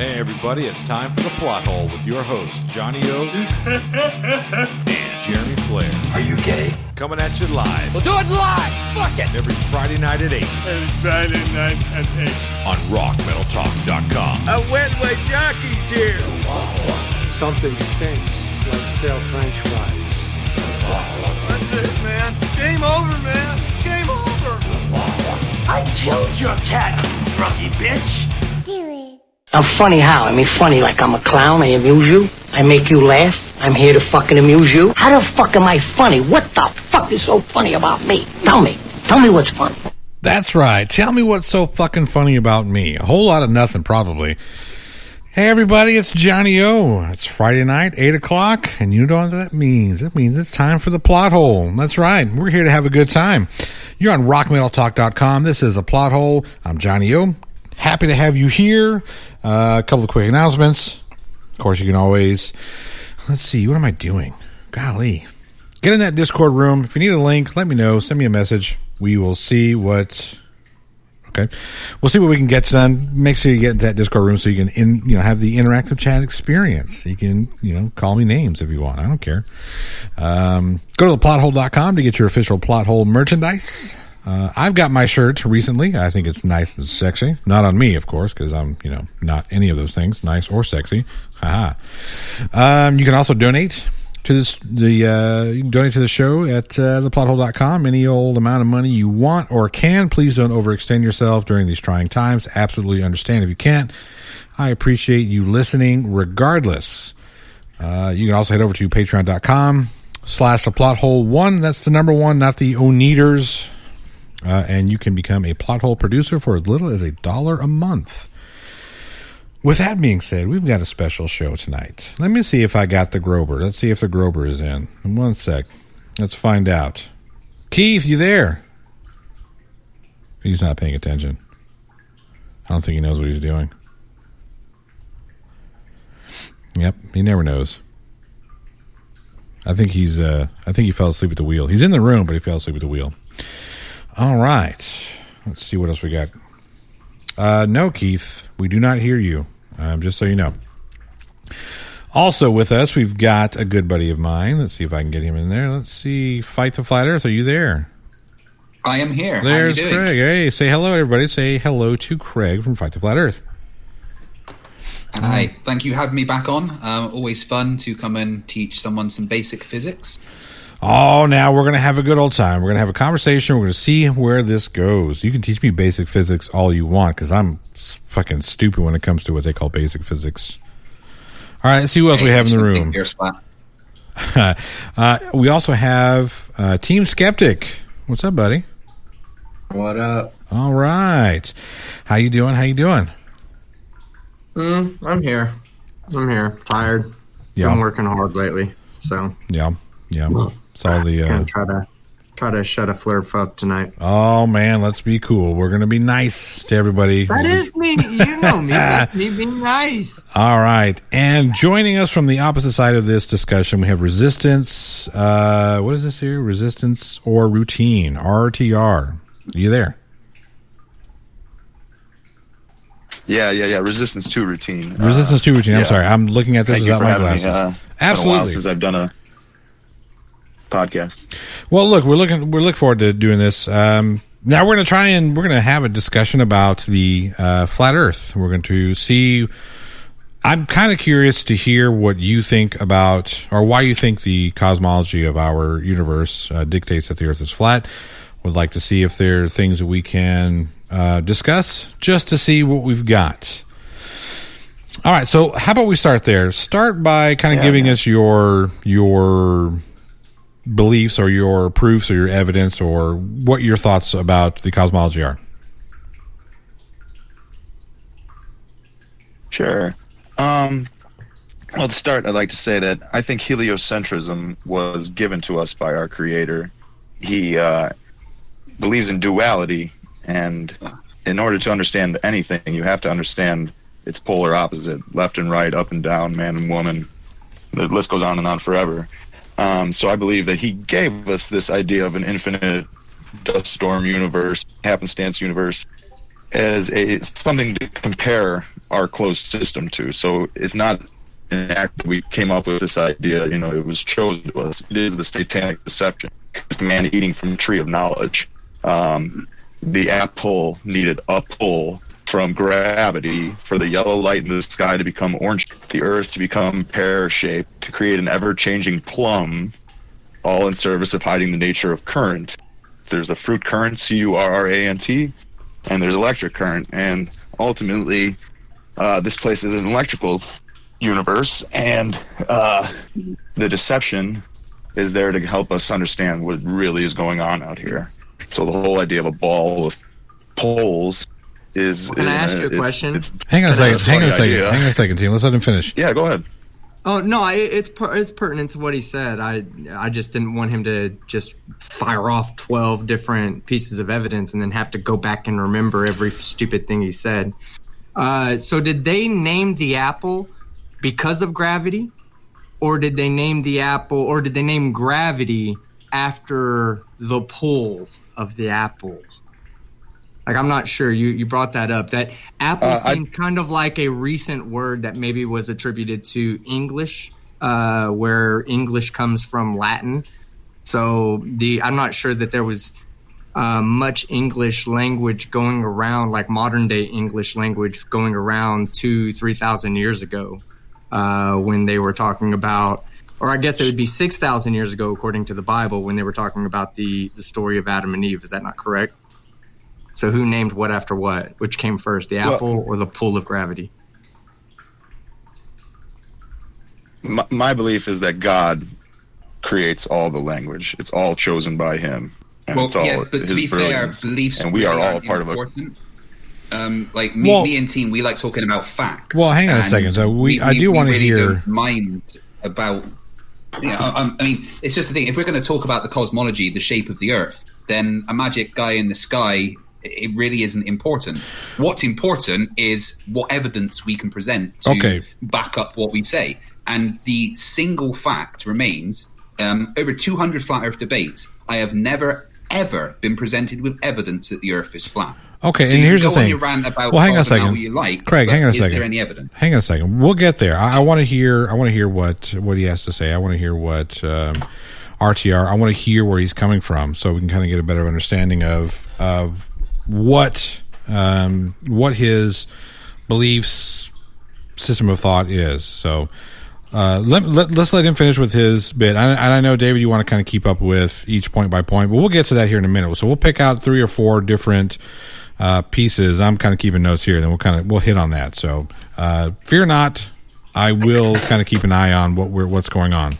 Hey everybody, it's time for The Plot Hole with your hosts, Johnny O and Jeremy Flair. Are you gay? Coming at you live. We'll do it live! Fuck it! Every Friday night at 8. Every Friday night at 8. On RockMetalTalk.com. I went with jockeys here. Something stinks like stale French fries. That's it, man. Game over, man. Game over. I killed your cat, you druggy bitch. I'm funny how? I mean funny like I'm a clown, I amuse you, I make you laugh, I'm here to fucking amuse you. How the fuck am I funny? What the fuck is so funny about me? Tell me what's funny. That's right, tell me what's so fucking funny about me. A whole lot of nothing probably. Hey everybody, it's Johnny O. It's Friday night, 8 o'clock, and you know what that means. It means it's time for The Plot Hole. That's right, we're here to have a good time. You're on RockMetalTalk.com. This is The Plot Hole. I'm Johnny O. Happy to have you here. A couple of quick announcements. Of course, you can always... Let's see, what am I doing? Golly. Get in that Discord room. If you need a link, let me know. Send me a message. We will see what... Okay. We'll see what we can get done. Make sure you get into that Discord room so you can have the interactive chat experience. You can, call me names if you want. I don't care. Go to theplothole.com to get your official Plot Hole merchandise. I've got my shirt recently. I think it's nice and sexy. Not on me, of course, because I'm, not any of those things, nice or sexy. Haha. You can also donate to this. You can donate to the show at theplothole.com. Any old amount of money you want or can. Please don't overextend yourself during these trying times. Absolutely understand if you can't. I appreciate you listening regardless. You can also head over to patreon.com/theplothole1. That's the number one, not the Oneaters. And you can become a Plot Hole producer for as little as $1 a month. With that being said, we've got a special show tonight. Let me see if I got the Grober. Let's see if the Grober is in. In one sec. Let's find out. Keith, you there? He's not paying attention. I don't think he knows what he's doing. Yep, he never knows. I think he fell asleep at the wheel. He's in the room, but he fell asleep at the wheel. All right. Let's see what else we got. No, Keith, we do not hear you, just so you know. Also with us, we've got a good buddy of mine. Let's see if I can get him in there. Let's see. Fight the Flat Earth. Are you there? I am here. There's How are you doing? Craig. Hey, say hello, everybody. Say hello to Craig from Fight the Flat Earth. Hi. Thank you for having me back on. Always fun to come and teach someone some basic physics. Oh, now we're going to have a good old time. We're going to have a conversation. We're going to see where this goes. You can teach me basic physics all you want because I'm fucking stupid when it comes to what they call basic physics. All right, let's see who else we have in the room. We also have Team Skeptic. What's up, buddy? What up? All right. How you doing? I'm here. Tired. Yeah. Been working hard lately, so. Yeah. Saw the gonna try to shut a flurf up tonight. Oh man, let's be cool. We're gonna be nice to everybody. That is me. You know me. That's me being nice. All right. And joining us from the opposite side of this discussion, we have Resistance. What is this here? Resistance or Routine, RTR. Are you there? Yeah. Resistance to Routine. Resistance to Routine. I'm sorry. I'm looking at this without my glasses. Absolutely. It's been a while since I've done a podcast. Well, look, we're looking forward to doing this. Now we're going to have a discussion about the flat Earth. We're going to see. I'm kind of curious to hear what you think about, or why you think the cosmology of our universe dictates that the Earth is flat. Would like to see if there are things that we can discuss just to see what we've got. All right, so how about we start there? Start by kind of giving us your beliefs or your proofs or your evidence or what your thoughts about the cosmology are. Sure. Well, to start, I'd like to say that I think heliocentrism was given to us by our Creator. He believes in duality, and in order to understand anything, you have to understand its polar opposite, left and right, up and down, man and woman. The list goes on and on forever. So I believe that he gave us this idea of an infinite dust storm universe, happenstance universe, as something to compare our closed system to. So it's not an act that we came up with this idea, it was chosen to us. It is the satanic deception. It's man eating from the tree of knowledge. The apple needed a pull from gravity for the yellow light in the sky to become orange, the earth to become pear-shaped, to create an ever-changing plum, all in service of hiding the nature of current. There's a fruit current, currant, and there's electric current. And ultimately, this place is an electrical universe, and the deception is there to help us understand what really is going on out here. So the whole idea of a ball of poles is... Can I ask you a question? Hang on a second, team. Let's let him finish. Yeah, go ahead. Oh no, it's pertinent to what he said. I just didn't want him to just fire off 12 different pieces of evidence and then have to go back and remember every stupid thing he said. So did they name the apple because of gravity, or did they name the apple, or did they name gravity after the pull of the apple? Like, I'm not sure. You brought that up. That apple seems kind of like a recent word that maybe was attributed to English, where English comes from Latin. So I'm not sure that there was much English language going around, like modern day English language going around 2,000-3,000 years ago, when they were talking about, or I guess it would be 6,000 years ago, according to the Bible, when they were talking about the story of Adam and Eve. Is that not correct? So who named what after what? Which came first, the apple or the pull of gravity? My belief is that God creates all the language. It's all chosen by him. And Well, it's all yeah, but to be fair, beliefs and we are really all aren't part of important. Like me and team, we like talking about facts. Well, hang on a and second. So I do want to really hear. Don't mind about. I mean, it's just the thing. If we're going to talk about the cosmology, the shape of the Earth, then a magic guy in the sky, it really isn't important. What's important is what evidence we can present to back up what we say. And the single fact remains, over 200 flat Earth debates, I have never, ever been presented with evidence that the Earth is flat. Okay, so and you here's can the go on thing. your rant about Well, hang on a God and second. how you like, Craig, hang on a second. Is there any evidence? Hang on a second. We'll get there. I want to hear. I want to hear what he has to say. I want to hear what RTR. I want to hear where he's coming from, so we can kind of get a better understanding of what his beliefs system of thought is. So let's let him finish with his bit. I know, David, you want to kind of keep up with each point by point, but we'll get to that here in a minute. So we'll pick out 3 or 4 different pieces. I'm kind of keeping notes here, then we'll hit on that. So fear not, I will kind of keep an eye on what's going on.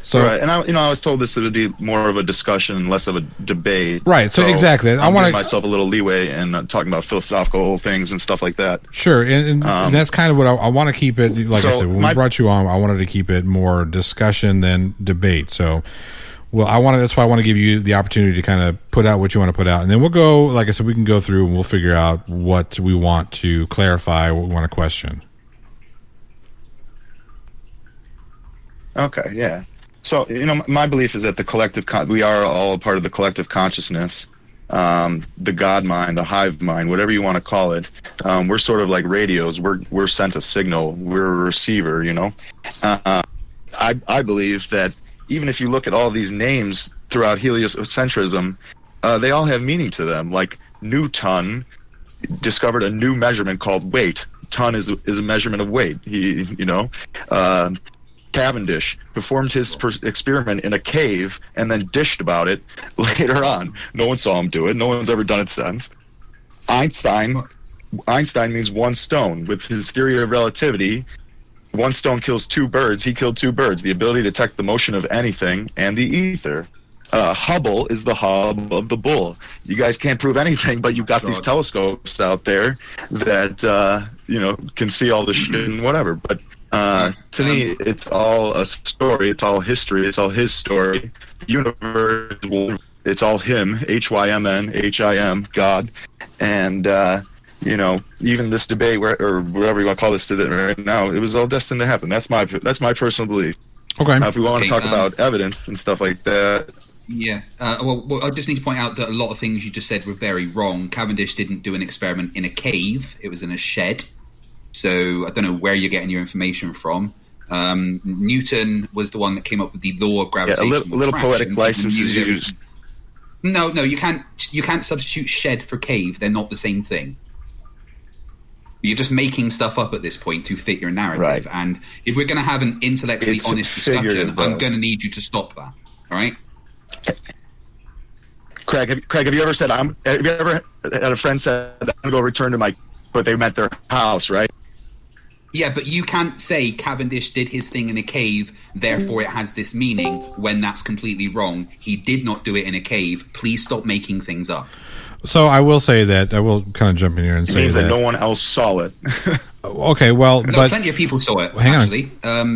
So, right, and I was told this would be more of a discussion, less of a debate. Right. So exactly, I want to give myself a little leeway in talking about philosophical things and stuff like that. Sure, and that's kind of what I want to keep it. Like I said, when we brought you on, I wanted to keep it more discussion than debate. So, that's why I want to give you the opportunity to kind of put out what you want to put out, and then we'll go. Like I said, we can go through and we'll figure out what we want to clarify, what we want to question. Okay. Yeah. So, my belief is that the collective, we are all a part of the collective consciousness, the God mind, the hive mind, whatever you want to call it. We're sort of like radios. We're sent a signal. We're a receiver, I believe that even if you look at all these names throughout heliocentrism, they all have meaning to them. Like Newton discovered a new measurement called weight. Ton is a measurement of weight. Cavendish performed his experiment in a cave and then dished about it later on. No one saw him do it. No one's ever done it since. Einstein means one stone. With his theory of relativity, one stone kills 2 birds. He killed 2 birds. The ability to detect the motion of anything and the ether. Hubble is the hub of the bull. You guys can't prove anything, but you've got these telescopes out there that can see all the shit and whatever. But to me, it's all a story. It's all history. It's all his story. The universe, it's all him. Hymn, Him, God. And even this debate, or whatever you want to call this debate right now, it was all destined to happen. That's my personal belief. Okay. Now, if we want to talk about evidence and stuff like that, Yeah. Well, I just need to point out that a lot of things you just said were very wrong. Cavendish didn't do an experiment in a cave. It was in a shed. So I don't know where you're getting your information from. Newton was the one that came up with the law of gravitational attraction. A little poetic license is used. No, you can't substitute shed for cave. They're not the same thing. You're just making stuff up at this point to fit your narrative. Right. And if we're going to have an intellectually honest discussion, I'm going to need you to stop that. All right? Craig, have you ever said, have you ever had a friend said, I'm going to go return to but they meant their house, right? Yeah, but you can't say Cavendish did his thing in a cave, therefore it has this meaning, when that's completely wrong. He did not do it in a cave. Please stop making things up. So I will say that I will kind of jump in here and say means that no one else saw it. Okay, well, no, but plenty of people saw it. Actually,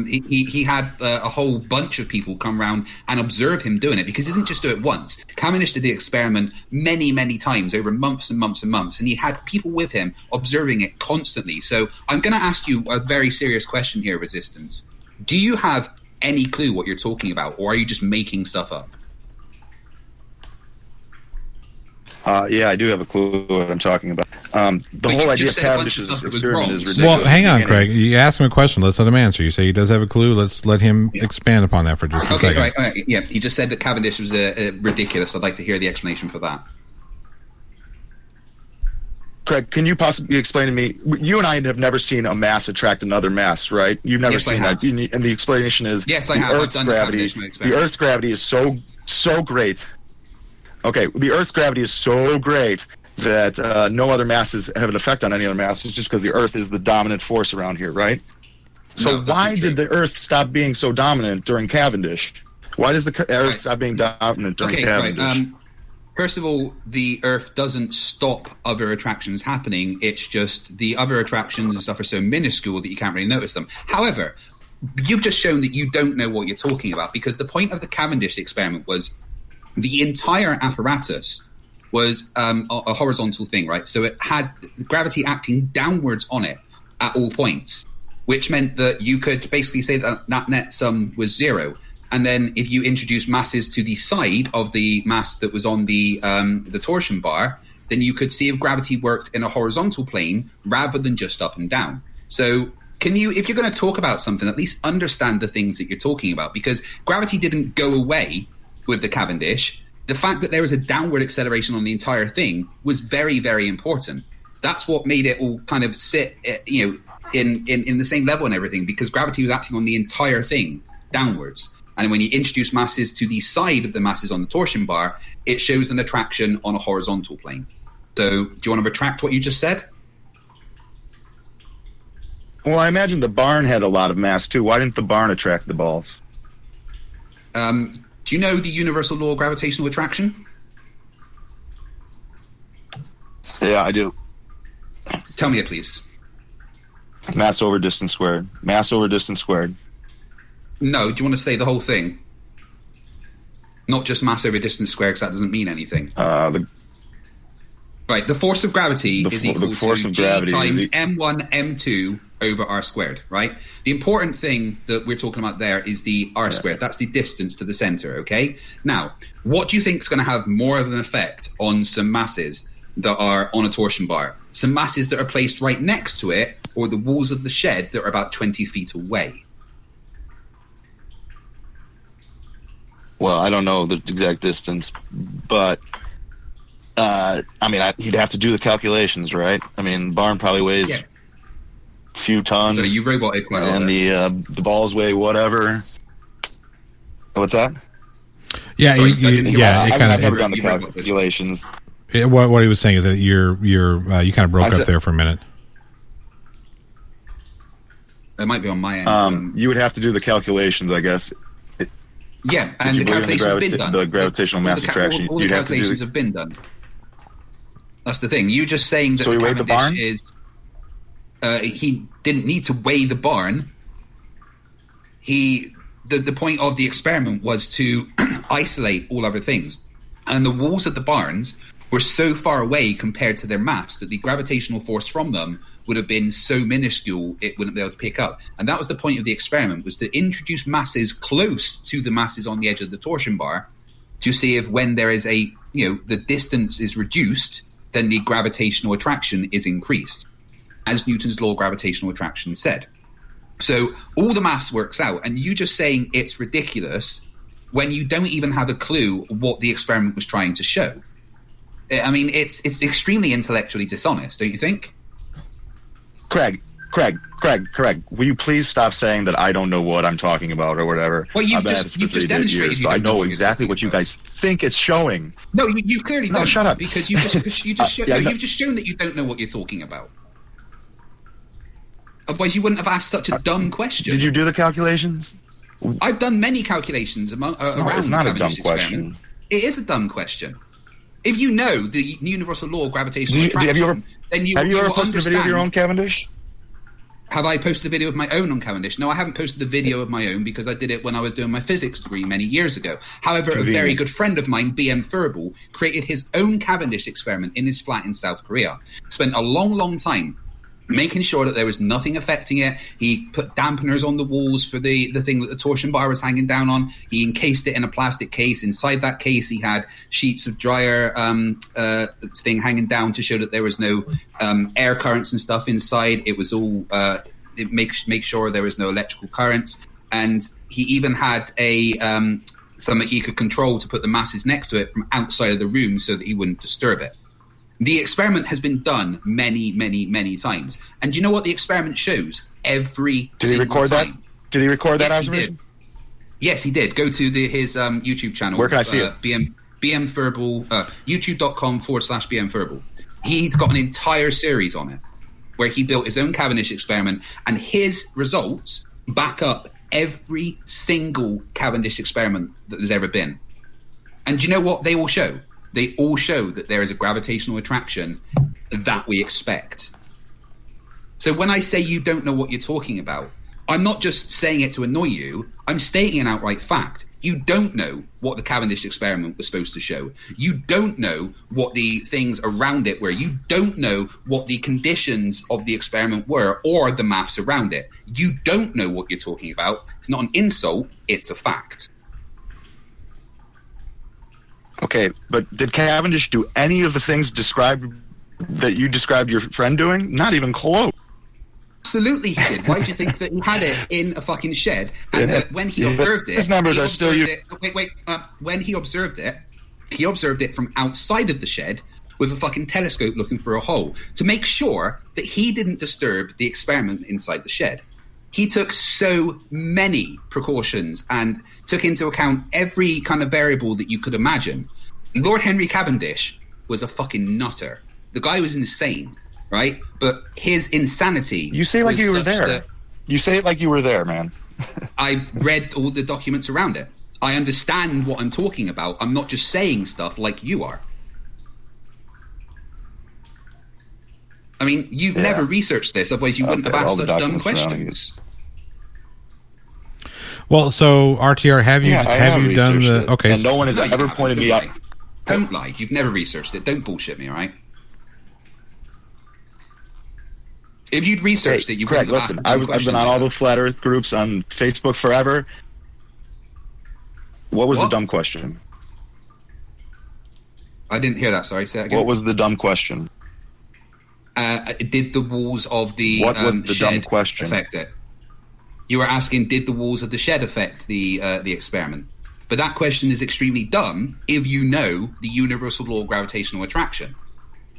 he had a whole bunch of people come around and observe him doing it, because he didn't just do it once. Cavendish did the experiment many, many times over months and months and months, and he had people with him observing it constantly. So I'm going to ask you a very serious question here, Resistance. Do you have any clue what you're talking about, or are you just making stuff up? Yeah, I do have a clue what I'm talking about. The whole idea of Cavendish's experiment is ridiculous. Well, hang on, Craig. You asked him a question. Let's let him answer. You say he does have a clue. Let's let him expand upon that for just a second. Right. Yeah, he just said that Cavendish was ridiculous. I'd like to hear the explanation for that. Craig, can you possibly explain to me? You and I have never seen a mass attract another mass, right? You've never seen that. And the explanation is yes, I have. The Earth's gravity is so great. Okay, the Earth's gravity is so great that no other masses have an effect on any other masses, just because the Earth is the dominant force around here, right? So why did the Earth stop being so dominant during Cavendish? Why does the Earth stop being dominant during Cavendish? Right. First of all, the Earth doesn't stop other attractions happening. It's just the other attractions and stuff are so minuscule that you can't really notice them. However, you've just shown that you don't know what you're talking about, because the point of the Cavendish experiment was the entire apparatus was a horizontal thing, right? So it had gravity acting downwards on it at all points, which meant that you could basically say that net sum was zero. And then if you introduce masses to the side of the mass that was on the torsion bar, then you could see if gravity worked in a horizontal plane rather than just up and down. So can you, if you're going to talk about something, at least understand the things that you're talking about, because gravity didn't go away with the Cavendish. The fact that there was a downward acceleration on the entire thing was very, very important. That's what made it all kind of sit, in the same level and everything, because gravity was acting on the entire thing downwards. And when you introduce masses to the side of the masses on the torsion bar, it shows an attraction on a horizontal plane. So do you want to retract what you just said? Well, I imagine the barn had a lot of mass too. Why didn't the barn attract the balls? Do you know the universal law of gravitational attraction? Yeah, I do. Tell me it, please. Mass over distance squared. Mass over distance squared. No, do you want to say the whole thing? Not just mass over distance squared, because that doesn't mean anything. Right, the force of gravity is equal to G times M1, M2 over R squared, right? The important thing that we're talking about there is the R squared. That's the distance to the center, okay? Now, what do you think is going to have more of an effect on some masses that are on a torsion bar? Some masses that are placed right next to it, or the walls of the shed that are about 20 feet away? Well, I don't know the exact distance, but he'd have to do the calculations, right? I mean, the barn probably weighs a few tons. So you roboted quite a lot. And the balls weigh whatever. What's that? Yeah, I've never done the calculations. What he was saying is that you kind of broke up there for a minute. It might be on my end. You would have to do the calculations, I guess. Yeah, and the calculations have been done. The gravitational mass attraction. All the calculations have been done. That's the thing. You just saying that so he weighed the barn? He didn't need to weigh the barn. The point of the experiment was to isolate all other things. And the walls of the barns were so far away compared to their mass that the gravitational force from them would have been so minuscule it wouldn't be able to pick up. And that was the point of the experiment, was to introduce masses close to the masses on the edge of the torsion bar to see if when there is the distance is reduced, then the gravitational attraction is increased, as Newton's law of gravitational attraction said. So all the maths works out, and you just saying it's ridiculous when you don't even have a clue what the experiment was trying to show. I mean, it's extremely intellectually dishonest, don't you think? Craig, will you please stop saying that I don't know what I'm talking about or whatever? Well, you've just demonstrated so I know exactly what you guys think it's showing. No, you clearly don't. No, shut up. Because you've just shown that you don't know what you're talking about. Otherwise, you wouldn't have asked such a dumb question. Did you do the calculations? I've done many calculations around it's not the a dumb Cavendish question. experiment. It is a dumb question. If you know the universal law of gravitational attraction, then you have you ever will posted a video of your own Cavendish? Have I posted a video of my own on Cavendish? No, I haven't posted a video of my own because I did it when I was doing my physics degree many years ago. However, a very good friend of mine, B.M. Furball, created his own Cavendish experiment in his flat in South Korea. Spent a long, long time making sure that there was nothing affecting it. He put dampeners on the walls for the thing that the torsion bar was hanging down on. He encased it in a plastic case. Inside that case, he had sheets of dryer thing hanging down to show that there was no air currents and stuff inside. It was all make sure there was no electrical currents. And he even had a something he could control to put the masses next to it from outside of the room so that he wouldn't disturb it. The experiment has been done many, many, many times. And do you know what the experiment shows? Every Did he record time. that? Did he record that Yes, observation? Yes, he did. Go to his YouTube channel. Where can I see it? BM Furball, youtube.com/BM Furball. He's got an entire series on it where he built his own Cavendish experiment, and his results back up every single Cavendish experiment that there's ever been. And do you know what they all show? They all show that there is a gravitational attraction that we expect. So when I say you don't know what you're talking about, I'm not just saying it to annoy you. I'm stating an outright fact. You don't know what the Cavendish experiment was supposed to show. You don't know what the things around it were. You don't know what the conditions of the experiment were or the maths around it. You don't know what you're talking about. It's not an insult. It's a fact. Okay, but did Cavendish do any of the things that you described your friend doing? Not even close. Absolutely he did. Why do you think that he had it in a fucking shed? And when he observed it... His numbers are still... When he observed it from outside of the shed with a fucking telescope looking for a hole to make sure that he didn't disturb the experiment inside the shed. He took so many precautions and took into account every kind of variable that you could imagine. Lord Henry Cavendish was a fucking nutter. The guy was insane, right? But his insanity... You say it like you were there. You say it like you were there, man. I've read all the documents around it. I understand what I'm talking about. I'm not just saying stuff like you are. I mean, you've never researched this, otherwise you wouldn't have asked such dumb questions. Well, so RTR, have you done the... It. Okay. And no one has ever pointed me out. Don't lie. You've never researched it. Don't bullshit me, all right? If you'd researched it, you Craig, wouldn't have listen, asked I've been on all the Flat Earth groups on Facebook forever. What was the dumb question? I didn't hear that. Sorry, say that again. What was the dumb question? Did the walls of the dumb shed question? affect it? You were asking, did the walls of the shed affect the experiment? But that question is extremely dumb if you know the universal law of gravitational attraction.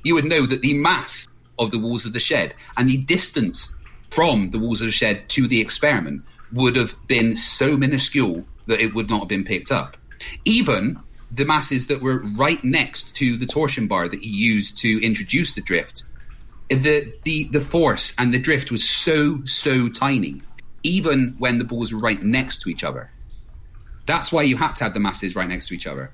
You would know that the mass of the walls of the shed and the distance from the walls of the shed to the experiment would have been so minuscule that it would not have been picked up. Even the masses that were right next to the torsion bar that he used to introduce the drift, the force and the drift was so tiny, even when the balls were right next to each other. That's why you had to have the masses right next to each other.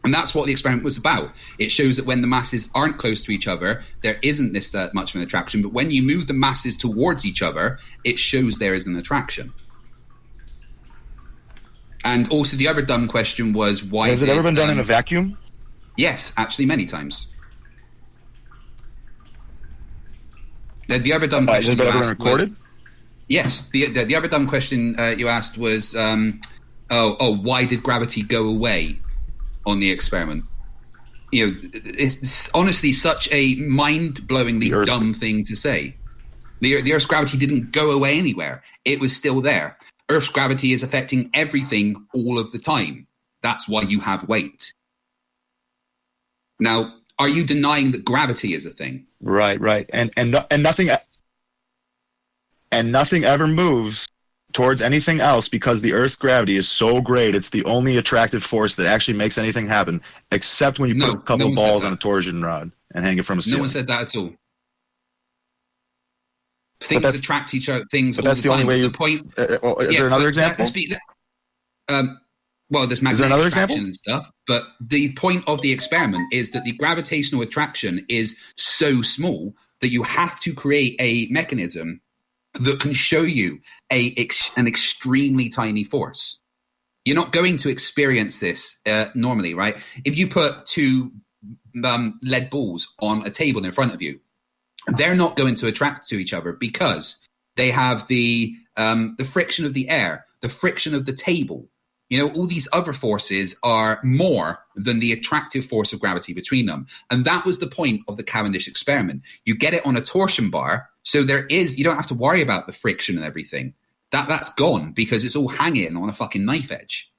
And that's what the experiment was about. It shows that when the masses aren't close to each other, there isn't this much of an attraction. But when you move the masses towards each other, it shows there is an attraction. And also the other dumb question was, why has it ever been done in a vacuum? Yes, actually many times. The other dumb question you asked was... Yes, the other dumb question you asked was, why did gravity go away on the experiment. You know, it's honestly such a mind-blowingly dumb thing to say. The Earth's gravity didn't go away anywhere. It was still there. Earth's gravity is affecting everything all of the time. That's why you have weight. Now, are you denying that gravity is a thing? Right. And nothing ever moves towards anything else because the Earth's gravity is so great. It's the only attractive force that actually makes anything happen, except when you put a couple balls on a torsion rod and hang it from a ceiling. No one said that at all. Things attract each other. Things all that's the time. Only way the point. Is there another example? Well, there's magnetic attraction and stuff, but the point of the experiment is that the gravitational attraction is so small that you have to create a mechanism that can show you an extremely tiny force. You're not going to experience this normally, right? If you put two lead balls on a table in front of you, they're not going to attract to each other because they have the friction of the air, the friction of the table. You know, all these other forces are more than the attractive force of gravity between them. And that was the point of the Cavendish experiment. You get it on a torsion bar, so you don't have to worry about the friction and everything. That's gone because it's all hanging on a fucking knife edge.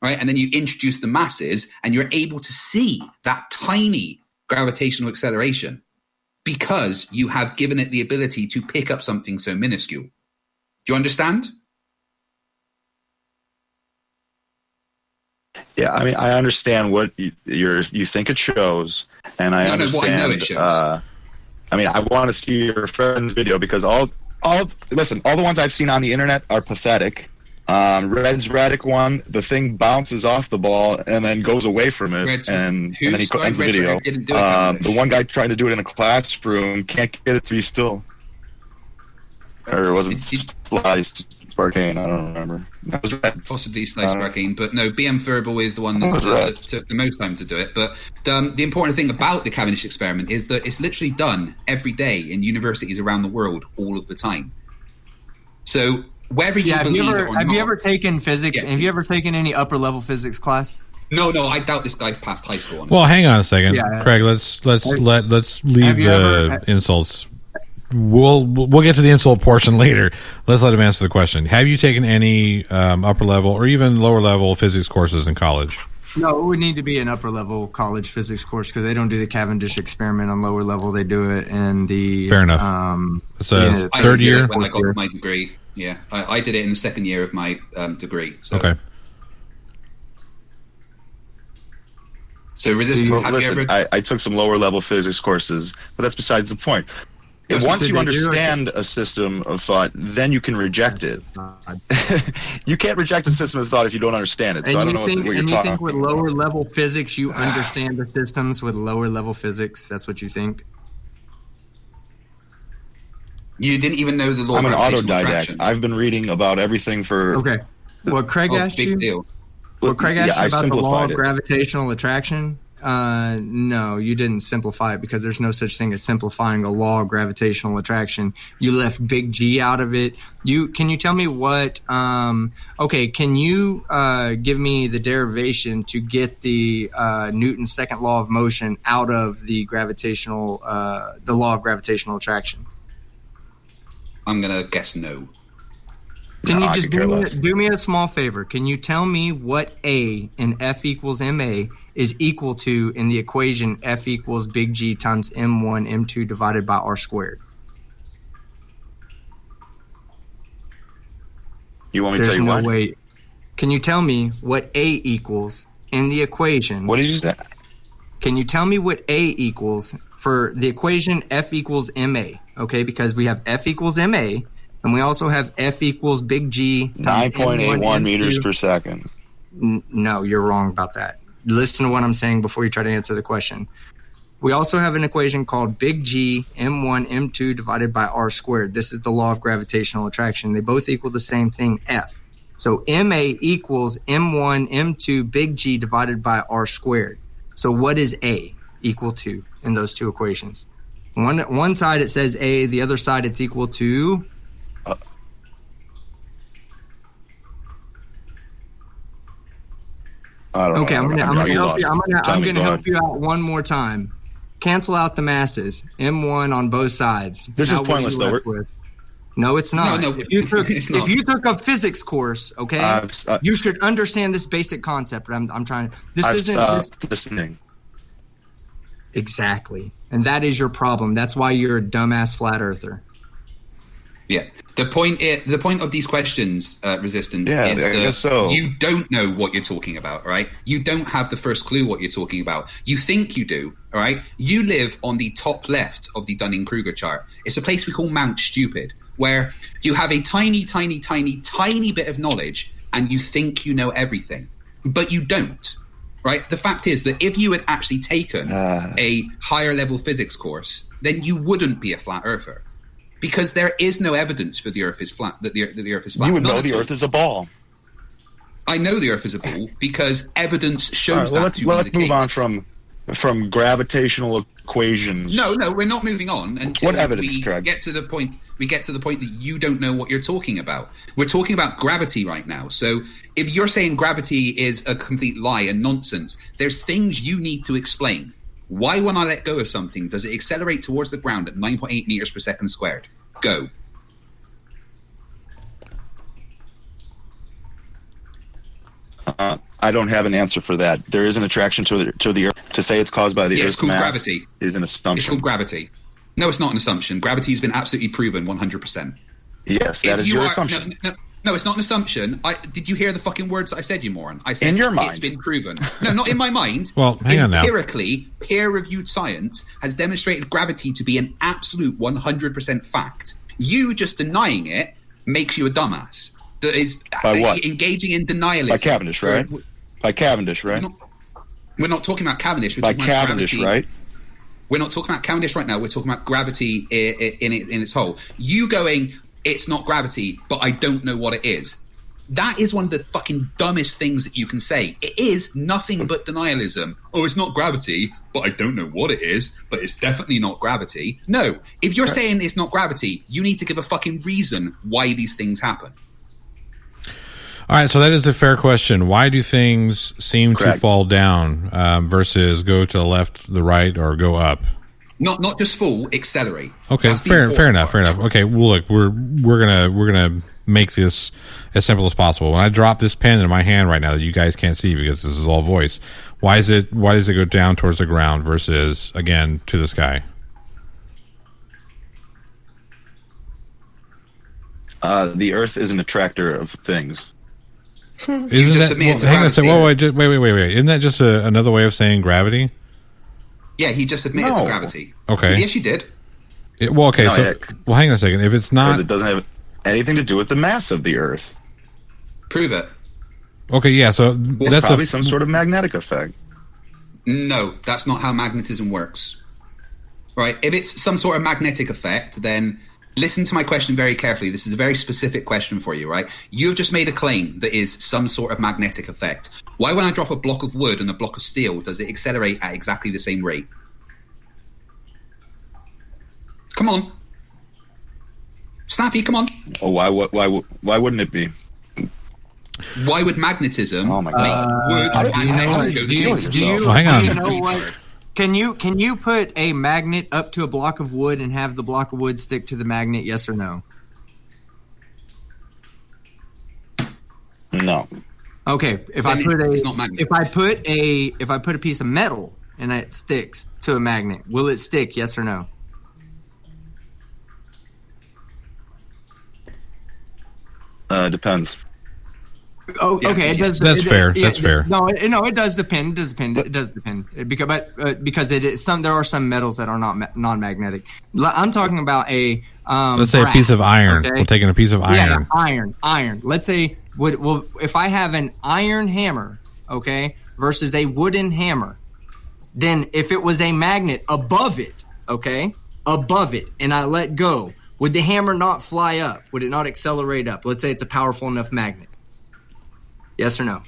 Right? And then you introduce the masses and you're able to see that tiny gravitational acceleration because you have given it the ability to pick up something so minuscule. Do you understand? Yeah, I mean, I understand what you think it shows, and I understand. What I know it shows. I mean, I want to see your friend's video because all the ones I've seen on the internet are pathetic. Red's Radic one, the thing bounces off the ball and then goes away from it, and then he ends the video. The one guy trying to do it in a classroom can't get it to be still, or was it Slice Sparkane? I don't remember. That was Red. Possibly Slice Sparkane, but no, BM Thurible is the one that took the most time to do it. But the important thing about the Cavendish experiment is that it's literally done every day in universities around the world all of the time. So whether you believe it or not. Have you ever taken physics? Yeah. Have you ever taken any upper level physics class? No, I doubt this guy passed high school. Honestly. Well, hang on a second, Craig. Let's leave the insults. We'll get to the insult portion later. Let's let him answer the question. Have you taken any upper level or even lower level physics courses in college? No, it would need to be an upper level college physics course because they don't do the Cavendish experiment on lower level. They do it in the fair enough. So third year when I got my degree. Yeah, I did it in the second year of my degree. So. Okay. So resistance. I took some lower level physics courses, but that's besides the point. Once you understand a system of thought, then you can reject it. You can't reject a system of thought if you don't understand it. So I don't know what you're talking about. And you think with lower level physics, you understand the systems with lower level physics? That's what you think? You didn't even know the law of gravitational attraction. I'm an autodidact. I've been reading about everything for... Okay. What Craig asked you? Big deal. What Craig asked you about the law of gravitational attraction? No, you didn't simplify it because there's no such thing as simplifying a law of gravitational attraction. You left big G out of it. Can you tell me what? Can you give me the derivation to get the Newton's second law of motion out of the the law of gravitational attraction? I'm gonna guess no. Can you just do me a small favor? Can you tell me what A in F equals ma is equal to in the equation F equals big G times m1 m2 divided by r squared? You want me to tell you what? Way. Can you tell me what A equals in the equation? What did you say? Can you tell me what A equals for the equation F equals ma? Okay, because we have F equals ma. And we also have F equals big G times 9.81 meters per second. No, you're wrong about that. Listen to what I'm saying before you try to answer the question. We also have an equation called big G m1 m2 divided by r squared. This is the law of gravitational attraction. They both equal the same thing, F. So ma equals m1 m2 big G divided by r squared. So what is A equal to in those two equations? One side it says A, the other side it's equal to... I don't Okay, know. I'm gonna help you. I'm Tommy, gonna go help ahead. you out one more time. Cancel out the masses. M1 on both sides. This is Now what are pointless, you though. left with? No, it's not. No, if you took it's not. if you took a physics course, okay, you should understand this basic concept. But I'm trying. This I've isn't stopped listening. exactly, and that is your problem. That's why you're a dumbass flat earther. Yeah. The point of these questions, Resistance, Yeah, is I guess so. you don't know what you're talking about, right? You don't have the first clue what you're talking about. You think you do, all right? You live on the top left of the Dunning-Kruger chart. It's a place we call Mount Stupid, where you have a tiny, tiny, tiny, tiny bit of knowledge and you think you know everything, but you don't, right? The fact is that if you had actually taken a higher level physics course, then you wouldn't be a flat earther. Because there is no evidence for the Earth is flat. That the Earth is flat. You would None know at the all. Earth is a ball. I know the Earth is a ball because evidence shows All right, that to be let's the move case. on from gravitational equations. No, we're not moving on until What evidence, we Craig? get to the point. We get to the point that you don't know what you're talking about. We're talking about gravity right now. So if you're saying gravity is a complete lie and nonsense, there's things you need to explain. Why, when I let go of something, does it accelerate towards the ground at 9.8 meters per second squared? Go. I don't have an answer for that. There is an attraction to the Earth. To say it's caused by the Yeah, Earth's it's called mass gravity. is an It's assumption. called gravity. No, it's not an assumption. Gravity has been absolutely proven 100%. Yes, that is your assumption. No, it's not an assumption. Did you hear the fucking words that I said, you moron? I said In your mind. it's been proven. No, not in my mind. Well, hang on now. Empirically, peer-reviewed science has demonstrated gravity to be an absolute 100% fact. You just denying it makes you a dumbass. That is By what? engaging in denialism. By Cavendish, right? By Cavendish, right? We're not talking about Cavendish. We're By talking about Cavendish, gravity. right? We're not talking about Cavendish right now. We're talking about gravity in its whole. You going, it's not gravity, but I don't know what it is. That is one of the fucking dumbest things that you can say. It is nothing but denialism. Oh, it's not gravity, but I don't know what it is, but it's definitely not gravity. No, if you're saying it's not gravity, you need to give a fucking reason why these things happen. All right, so that is a fair question. Why do things seem to Correct. fall down versus go to the left, the right, or go up? Not just fall, accelerate. Okay, That's the fair important enough. part. Okay, well, look, we're gonna make this as simple as possible. When I drop this pen in my hand right now that you guys can't see because this is all voice, why does it go down towards the ground versus again to the sky? The Earth is an attractor of things. Isn't just that? admitted to Hang on a gravity. second. Wait. Isn't that just another way of saying gravity? Yeah, he just admitted to No. gravity. Okay. Yes, you did. Okay. No, So, yeah. hang on a second. If it's Because not it doesn't have anything to do with the mass of the Earth. Prove it. okay, yeah. So It's that's probably some sort of magnetic effect. No, that's not how magnetism works. Right? If it's some sort of magnetic effect, then listen to my question very carefully. This is a very specific question for you, right? You've just made a claim that is some sort of magnetic effect. Why, when I drop a block of wood and a block of steel, does it accelerate at exactly the same rate? Come on. Snappy, come on. Oh, why wouldn't it be? Why would magnetism Oh my make God. wood I- and you know metal what? go the Do you- same? do you- Well, hang on. You know what? Can you put a magnet up to a block of wood and have the block of wood stick to the magnet? Yes or no? No. Okay. If Then I put it's not magnet. if I put a piece of metal and it sticks to a magnet, will it stick? Yes or no? Depends. Oh, Yes, okay. It does. That's fair. That's fair. No, it does depend. It does depend. Because it is there are some metals that are not non-magnetic. I'm talking about a let's say a brass, piece of iron. okay? We're taking a piece of iron. Yeah, iron. Let's say if I have an iron hammer, okay, versus a wooden hammer, then if it was a magnet above it, okay, and I let go, would the hammer not fly up? Would it not accelerate up? Let's say it's a powerful enough magnet. Yes or no?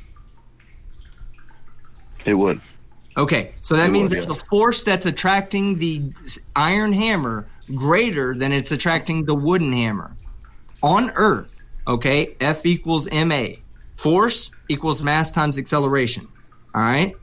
It would. Okay, so that It means would, there's yes. a force that's attracting the iron hammer greater than it's attracting the wooden hammer. On Earth, okay, F equals ma. Force equals mass times acceleration. All right.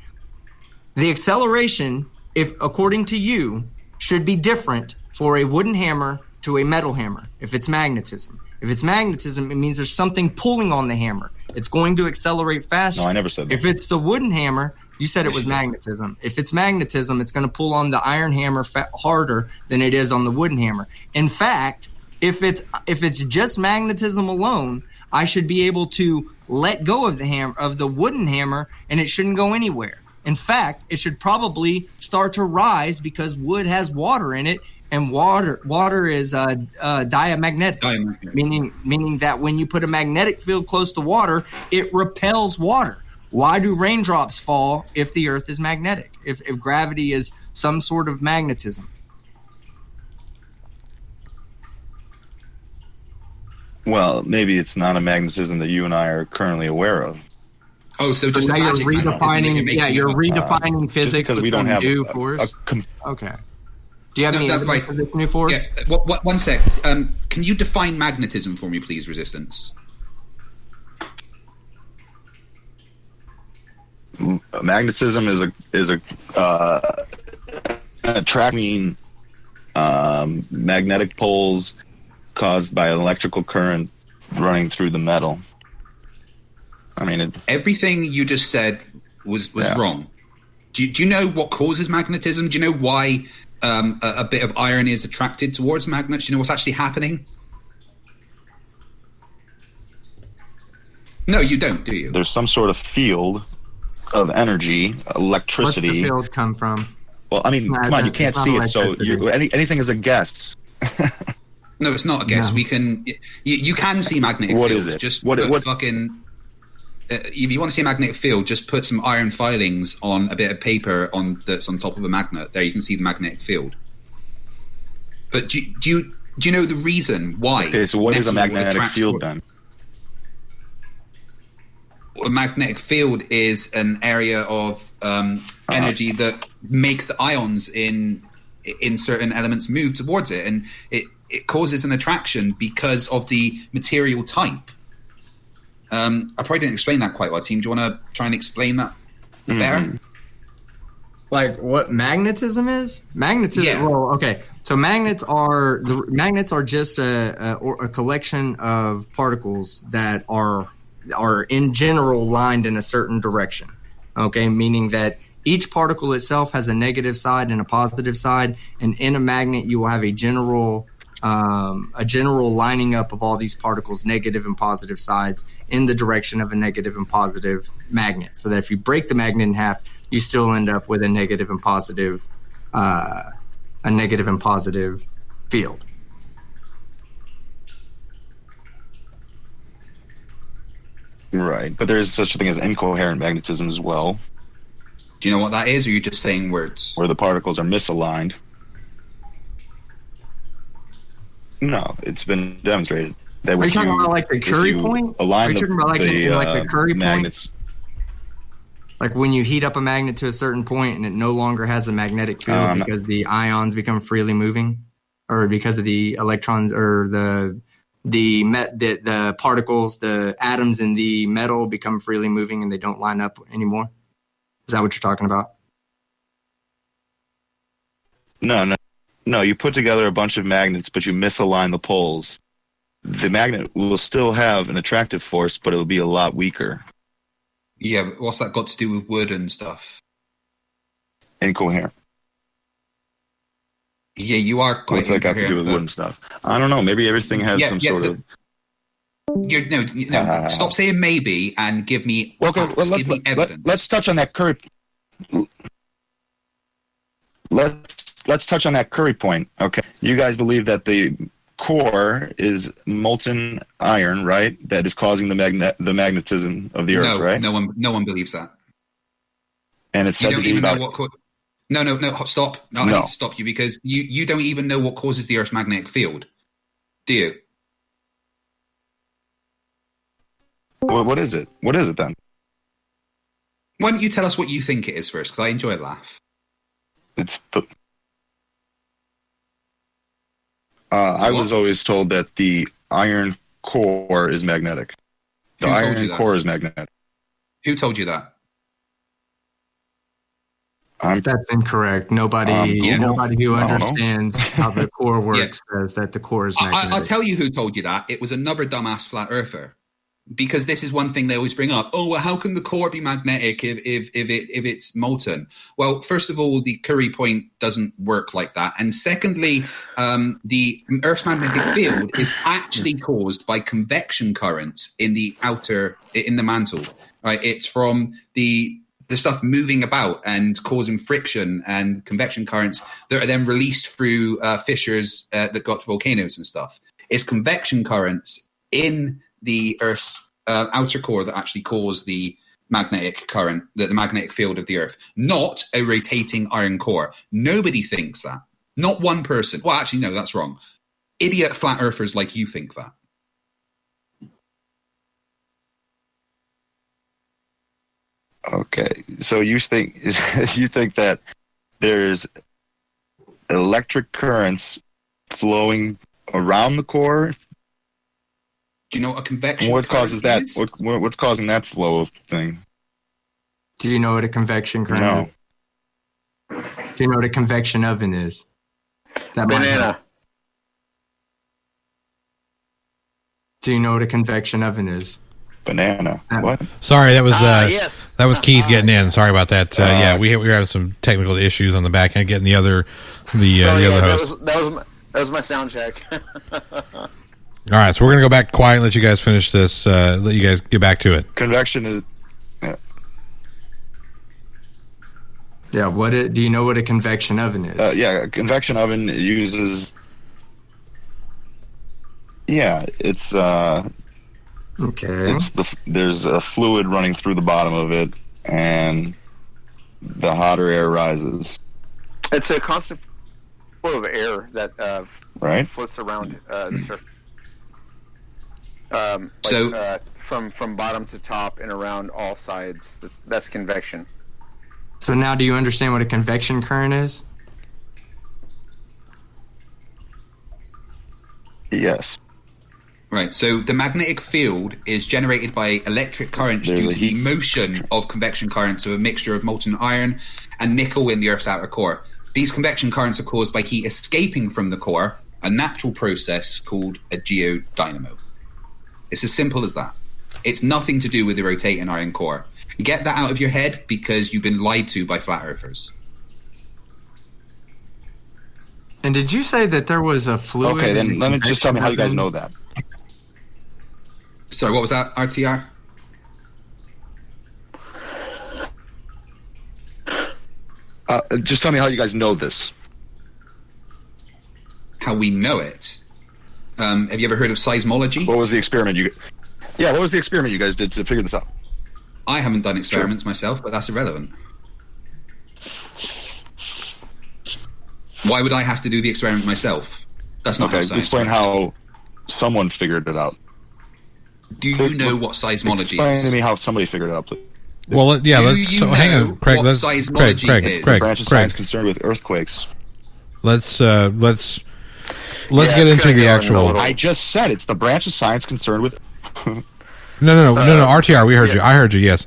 The acceleration, if according to you, should be different for a wooden hammer to a metal hammer if it's magnetism. If it's magnetism, it means there's something pulling on the hammer. It's going to accelerate faster. No, I never said that. If it's the wooden hammer, you said it was magnetism. If it's magnetism, it's going to pull on the iron hammer harder than it is on the wooden hammer. In fact, if it's just magnetism alone, I should be able to let go of the wooden hammer, and it shouldn't go anywhere. In fact, it should probably start to rise because wood has water in it, and water is diamagnetic, meaning that when you put a magnetic field close to water, it repels water. Why do raindrops fall if the earth is magnetic? If gravity is some sort of magnetism? Well, maybe it's not a magnetism that you and I are currently aware of. Oh, so just now you're redefining. You're redefining physics because with we don't have new force. Okay. Do you have any right. for this new force? Yeah. One sec. Can you define magnetism for me, please, Resistance? Magnetism is a attracting magnetic poles caused by an electrical current running through the metal. I mean, everything you just said was wrong. Do you know what causes magnetism? Do you know why a bit of iron is attracted towards magnets? Do you know what's actually happening? No, you don't, do you? There's some sort of field of energy, electricity. Where's the field come from? Well, I mean, come on, you can't see it, so anything is a guess. No, it's not a guess. No. We can. You can see magnetic What field. is it? Just What fucking. If you want to see a magnetic field, just put some iron filings on a bit of paper that's on top of a magnet. There, you can see the magnetic field. But do you know the reason why? Okay, so what is a magnetic field then? A magnetic field is an area of energy that makes the ions in certain elements move towards it, and it causes an attraction because of the material type. I probably didn't explain that quite well, team. Do you want to try and explain that better? Like what magnetism is? Magnetism. Yeah. Well, okay. So magnets are just a collection of particles that are in general lined in a certain direction. Okay, meaning that each particle itself has a negative side and a positive side, and in a magnet you will have a general lining up of all these particles, negative and positive sides, in the direction of a negative and positive magnet. So that if you break the magnet in half, you still end up with a negative and positive field. Right, but there is such a thing as incoherent magnetism as well. Do you know what that is, or are you just saying words? Where the particles are misaligned. No, it's been demonstrated. That Are you talking about like the Curie point? Align Are you talking about like the Curie magnets. point? Like when you heat up a magnet to a certain point and it no longer has a magnetic field because the ions become freely moving, or because of the electrons or the particles, the atoms in the metal become freely moving and they don't line up anymore? Is that what you're talking about? No, you put together a bunch of magnets, but you misalign the poles. The magnet will still have an attractive force, but it will be a lot weaker. Yeah, but what's that got to do with wood and stuff? Incoherent. Yeah, you are quite What's that got to do with wood and stuff? I don't know. Maybe everything has sort of... No, stop saying maybe and give me facts. Give me evidence. Let's touch on that Curie... Let's touch on that Curie point. Okay, you guys believe that the core is molten iron, right? That is causing the magnetism of the Earth, right? No one believes that. And it's you said don't to be even know about... what. No, stop. No, I need to stop you because you don't even know what causes the Earth's magnetic field, do you? Well, what is it? What is it then? Why don't you tell us what you think it is first? Because I enjoy a laugh. It's the... I was always told that the iron core is magnetic. The iron core is magnetic. Who told you that? That's incorrect. Nobody who I don't know. understands how the core works says that the core is magnetic. I'll tell you who told you that. It was another dumbass flat earther. Because this is one thing they always bring up. Oh, well, how can the core be magnetic if it's molten? Well, first of all, the Curie point doesn't work like that. And secondly, the Earth's magnetic field is actually caused by convection currents in the mantle. Right? It's from the stuff moving about and causing friction and convection currents that are then released through fissures that got to volcanoes and stuff. It's convection currents in the Earth's outer core that actually cause the magnetic current, the magnetic field of the Earth, not a rotating iron core. Nobody thinks that. Not one person. Well, actually, no, that's wrong. Idiot flat earthers like you think that. Okay, so you think that there's electric currents flowing around the core? Do you know what a convection What current causes that? is? What's causing that flow of thing? Do you know what a convection current is? No. Do you know what a convection oven is? That might help. Banana. Do you know what a convection oven is? Banana. What? Sorry, that was Yes. that was Keith getting in. Sorry about that. Yeah, we were having some technical issues on the back end getting the other host. That was my sound check. All right, so we're gonna go back quiet and let you guys finish this. Let you guys get back to it. Convection is. Yeah. Do you know what a convection oven is? Yeah, a convection oven uses. Yeah, it's. Okay. There's a fluid running through the bottom of it, and the hotter air rises. It's a constant flow of air that Right. floats around the surface. From bottom to top and around all sides. That's convection. So now, do you understand what a convection current is? Yes. Right, so the magnetic field is generated by electric currents due to the motion of convection currents of a mixture of molten iron and nickel in the Earth's outer core. These convection currents are caused by heat escaping from the core, a natural process called a geodynamo. It's as simple as that. It's nothing to do with the rotating iron core. Get that out of your head because you've been lied to by flat earthers. And did you say that there was a fluid? Okay, then let me just tell me how you guys know that. Sorry, what was that, RTR? Just tell me how you guys know this. How we know it? Have you ever heard of seismology? What was the experiment what was the experiment you guys did to figure this out? I haven't done experiments myself, but that's irrelevant. Why would I have to do the experiment myself? That's not how science explain works. how someone figured it out. Do you know what seismology Explain is? to me how somebody figured it out, please. Well, yeah. Hang on, Craig. What seismology is? The branch of science concerned with earthquakes. Let's get into the actual. I just said it's the branch of science concerned with. No. RTR, we heard you. I heard you. Yes.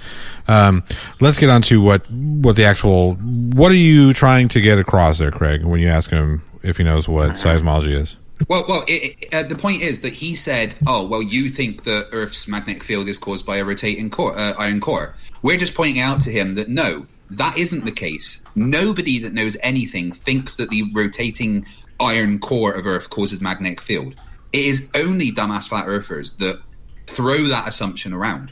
Let's get on to what the actual. What are you trying to get across there, Craig? When you ask him if he knows what seismology is. Well, the point is that he said, "Oh, well, you think the Earth's magnetic field is caused by a rotating iron core." We're just pointing out to him that no, that isn't the case. Nobody that knows anything thinks that the rotating iron core of Earth causes magnetic field. It is only dumbass flat earthers that throw that assumption around.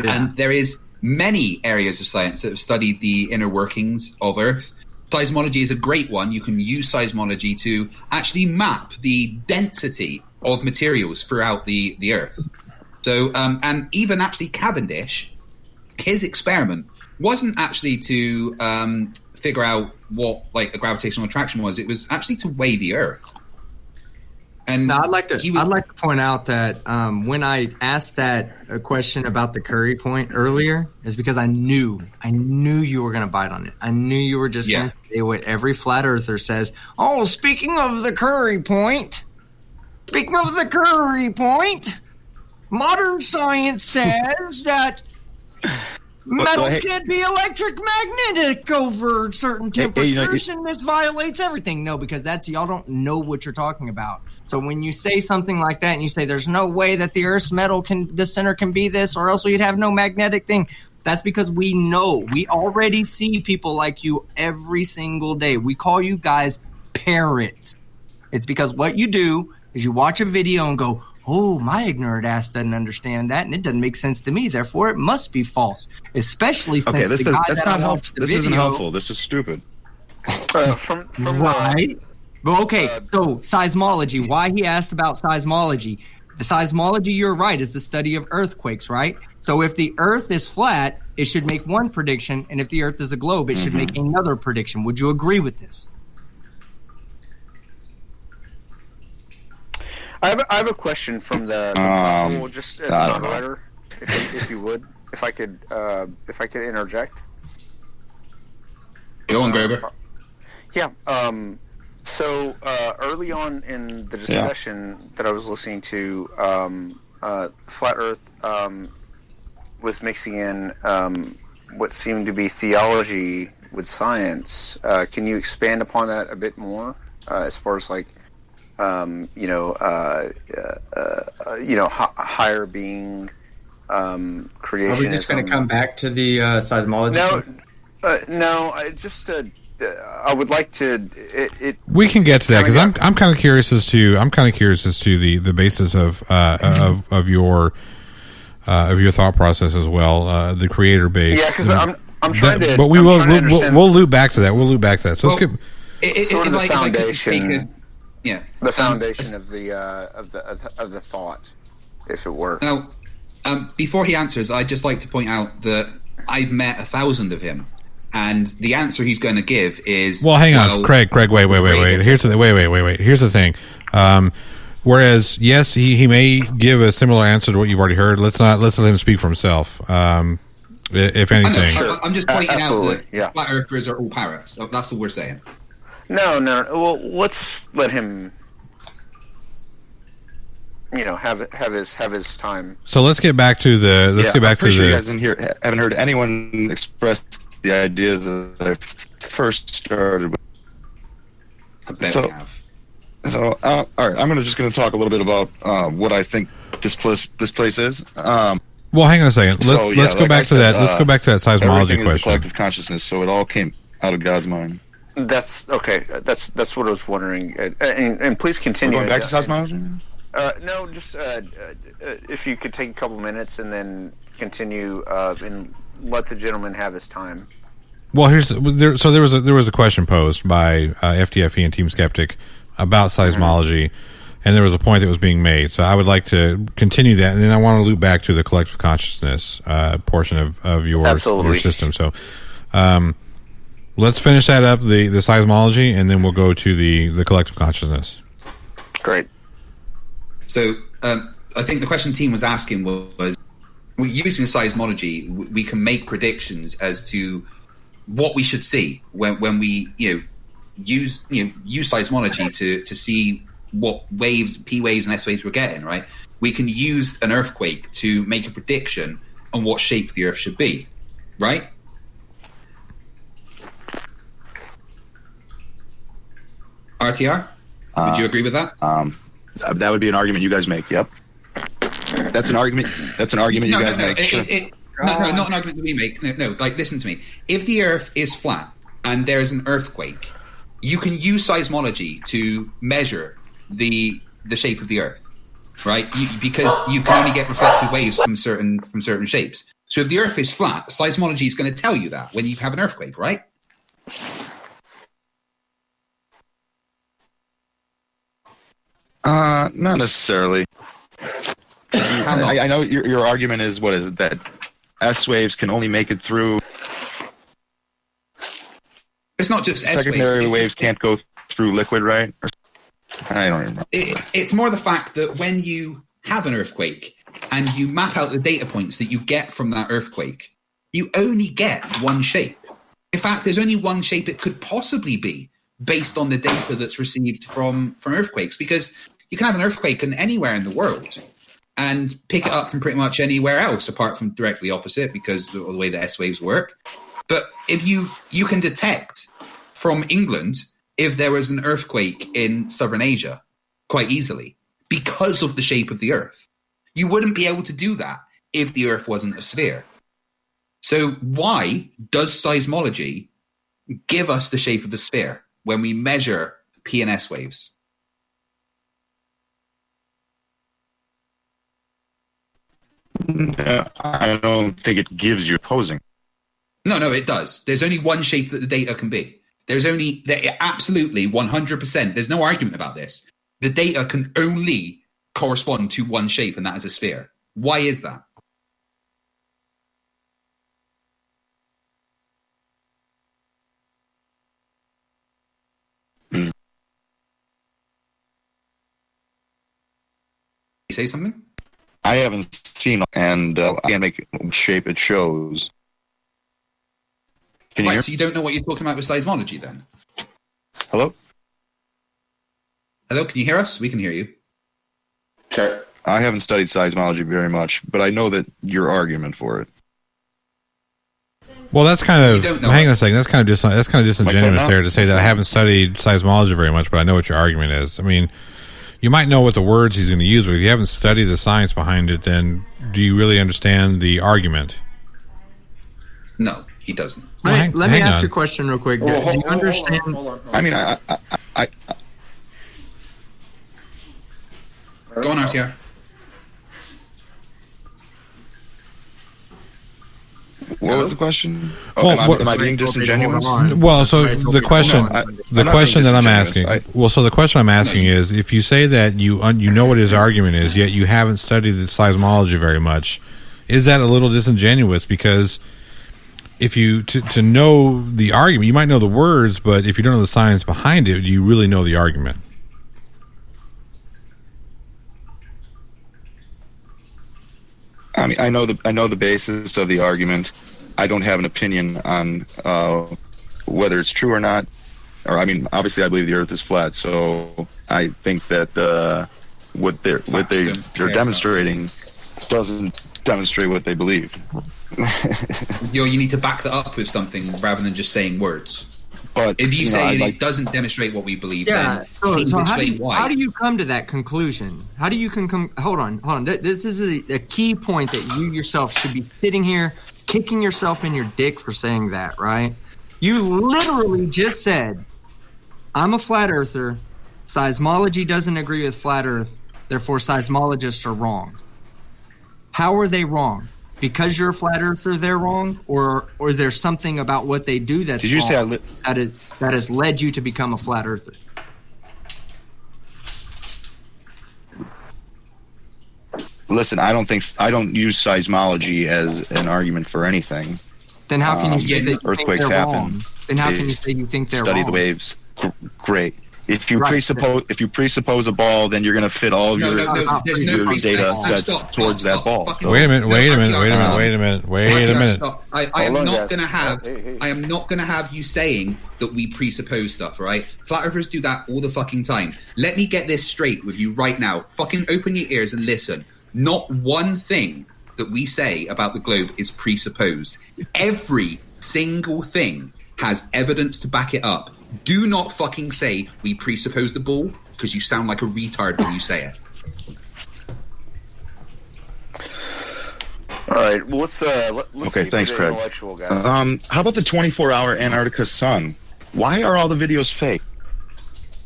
Yeah. And there is many areas of science that have studied the inner workings of Earth. Seismology is a great one. You can use seismology to actually map the density of materials throughout the Earth. So, and even actually Cavendish, his experiment wasn't actually to figure out what the gravitational attraction was. It was actually to weigh the Earth. And now, I'd like to point out that when I asked that question about the Curie point earlier, is because I knew you were going to bite on it. I knew you were just going to say what every flat earther says. Oh, speaking of the Curie point, modern science says that Metals can't be electromagnetic over certain temperatures, and this violates everything. No, because y'all don't know what you're talking about. So when you say something like that and you say there's no way that the Earth's the center can be this, or else we'd have no magnetic thing, that's because we know. We already see people like you every single day. We call you guys parrots. It's because what you do is you watch a video and go, oh, my ignorant ass doesn't understand that, and it doesn't make sense to me. Therefore, it must be false. Especially since this isn't helpful. This is stupid. From right. Well, okay. So seismology. Why he asked about seismology? The seismology, you're right, is the study of earthquakes, right? So if the Earth is flat, it should make one prediction, and if the Earth is a globe, it should make another prediction. Would you agree with this? I have a question from the poll, just as a moderator, if you would, if I could interject. Go on, Grover. Yeah. So early on in the discussion that I was listening to, Flat Earth was mixing in what seemed to be theology with science. Can you expand upon that a bit more, as far as like, higher being, creationism? Are we just going to come back to the seismology? No. I would like to. We can get to that because I'm kind of curious as to the basis of your thought process as well, the creator base. Yeah, because I'm trying to. But we'll loop back to that. So let's get sort of the foundation. Yeah, the foundation of the thought, if it were. Now, before he answers, I'd just like to point out that I've met 1,000 of him, and the answer he's going to give is... Well, hang on, Craig, wait. Here's the thing. Whereas, yes, he may give a similar answer to what you've already heard. Let's let him speak for himself. If anything, I'm just pointing out that flat earthers are all parrots. So that's what we're saying. No. Well, let's let him, have his time. So let's get back to the. You guys in here haven't heard anyone express the ideas that I first started with. I bet we have. So, all right, I'm just going to talk a little bit about what I think this place is. Well, hang on a second. Let's go back to that. Let's go back to that seismology question. Collective consciousness, so it all came out of God's mind. That's okay. That's what I was wondering. And please continue. We're going back to seismology? No, just if you could take a couple minutes and then continue and let the gentleman have his time. Well, there was a question posed by FTFE and Team Skeptic about seismology, and there was a point that was being made. So I would like to continue that, and then I want to loop back to the collective consciousness portion of your system. So let's finish that up, the seismology, and then we'll go to the collective consciousness. Great. So I think the question team was asking was using seismology, we can make predictions as to what we should see when we use seismology to see what waves, P waves and S waves we're getting, right? We can use an earthquake to make a prediction on what shape the Earth should be, right? RTR, would you agree with that? That would be an argument you guys make. Yep, that's an argument. That's an argument you guys make. No, not an argument that we make. No, like listen to me. If the Earth is flat and there is an earthquake, you can use seismology to measure the shape of the Earth, right? Because you can only get reflected waves from certain shapes. So if the Earth is flat, seismology is going to tell you that when you have an earthquake, right? Not necessarily. I know your argument is that S waves can only make it through. It's not just S waves. Secondary waves can't go through liquid, right? I don't remember. It's more the fact that when you have an earthquake and you map out the data points that you get from that earthquake, you only get one shape. In fact, there's only one shape it could possibly be based on the data that's received from earthquakes, because you can have an earthquake anywhere in the world, and pick it up from pretty much anywhere else, apart from directly opposite because of the way the S waves work. But if you can detect from England if there was an earthquake in southern Asia quite easily because of the shape of the Earth. You wouldn't be able to do that if the Earth wasn't a sphere. So why does seismology give us the shape of the sphere when we measure P and S waves? I don't think it gives you opposing. No, it does. There's only one shape that the data can be. There's only absolutely 100%. There's no argument about this. The data can only correspond to one shape, and that is a sphere. Why is that? You say something? I haven't seen, and I can't make what shape it shows. Can you hear? So you don't know what you're talking about with seismology then? Hello? Hello, can you hear us? We can hear you. Sure. I haven't studied seismology very much, but I know that your argument for it. Well, that's kind of, hang on a second, that's kind of disingenuous there to say that I haven't studied seismology very much, but I know what your argument is. I mean, you might know what the words he's going to use, but if you haven't studied the science behind it, then do you really understand the argument? No, he doesn't. Let me ask you a question real quick. Do you understand? Hold on. I mean, I Go on, RCR. What was the question? Am I being disingenuous? Well, so the question that I'm asking, the question I'm asking is, if you say that you know what his argument is, yet you haven't studied the seismology very much, is that a little disingenuous? Because if you to know the argument, you might know the words, but if you don't know the science behind it, do you really know the argument? I mean, I know the basis of the argument. I don't have an opinion on whether it's true or not. Or, I mean, obviously, I believe the Earth is flat. So I think that what they're demonstrating doesn't demonstrate what they believe. You need to back that up with something rather than just saying words. But if you say it doesn't demonstrate what we believe, then please explain why. How do you come to that conclusion? How do you hold on. This is a key point that you yourself should be sitting here kicking yourself in your dick for saying that, right? You literally just said, I'm a flat earther. Seismology doesn't agree with flat earth. Therefore, seismologists are wrong. How are they wrong? Because you're a flat earther, they're wrong, or is there something about what they do that's Did you wrong say that has led you to become a flat earther? Listen, I don't use seismology as an argument for anything. Then how can you say that earthquakes happen? Then how can you say you think they're study wrong? The waves. Great. If you presuppose a ball, then you're going to fit all your data sets towards that ball. Wait a minute. I am not going to have you saying that we presuppose stuff, all right? Flat earthers do that all the fucking time. Let me get this straight with you right now. Fucking open your ears and listen. Not one thing that we say about the globe is presupposed. Every single thing has evidence to back it up. Do not fucking say we presuppose the ball, because you sound like a retard when you say it. All right, well, let's okay, thanks, Craig. How about the 24-hour Antarctica sun? Why are all the videos fake?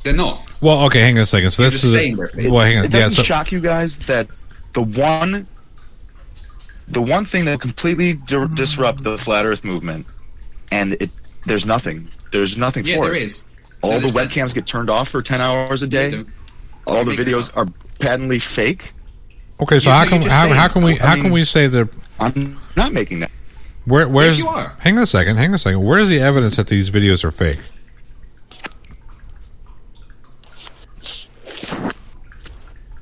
They're not. Well, okay, hang on a second. So You're this just is saying they're fake. well, hang on. It doesn't shock you guys that the one thing that completely disrupt the flat Earth movement, and there's nothing. There's nothing for it. Yeah, there is. All the webcams get turned off for 10 hours a day. All the videos are patently fake. Okay, so how can we say that? I'm not making that. Where's yes, you are. Hang on a second. Where's the evidence that these videos are fake?